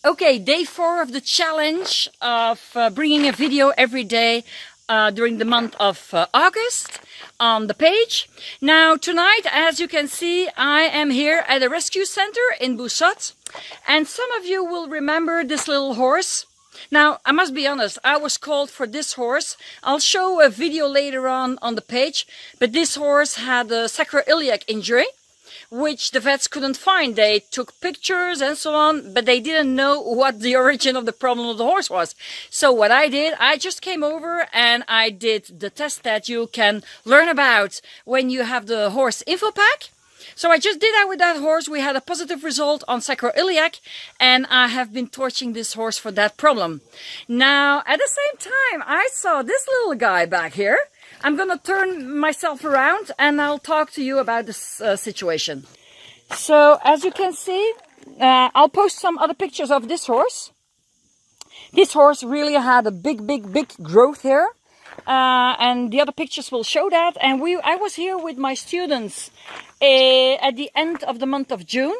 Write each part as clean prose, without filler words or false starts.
Okay, day 4 of the challenge of bringing a video every day during the month of August on the page. Now tonight, as you can see, I am here at a rescue center in Boussot, and some of you will remember this little horse. Now, I must be honest, I was called for this horse. I'll show a video later on the page, but this horse had a sacroiliac injury, which the vets couldn't find. They took pictures and so on, but they didn't know what the origin of the problem of the horse was. So what I did, I just came over and I did the test that you can learn about when you have the horse info pack. So I just did that with that horse. We had a positive result on sacroiliac, and I have been torching this horse for that problem. Now, at the same time, I saw this little guy back here. I'm going to turn myself around and I'll talk to you about this situation. So, as you can see, I'll post some other pictures of this horse. This horse really had a big growth here. And the other pictures will show that. And I was here with my students at the end of the month of June.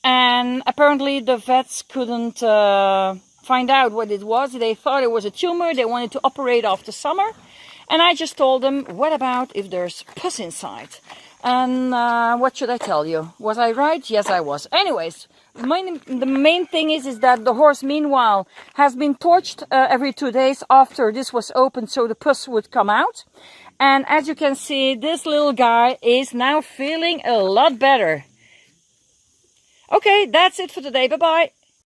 And apparently the vets couldn't find out what it was. They thought it was a tumor. They wanted to operate after summer. And I just told them, what about if there's pus inside? And what should I tell you? Was I right? Yes, I was. Anyways, the main thing is that the horse, meanwhile, has been torched every 2 days after this was opened so the pus would come out. And as you can see, this little guy is now feeling a lot better. Okay, that's it for today. Bye-bye.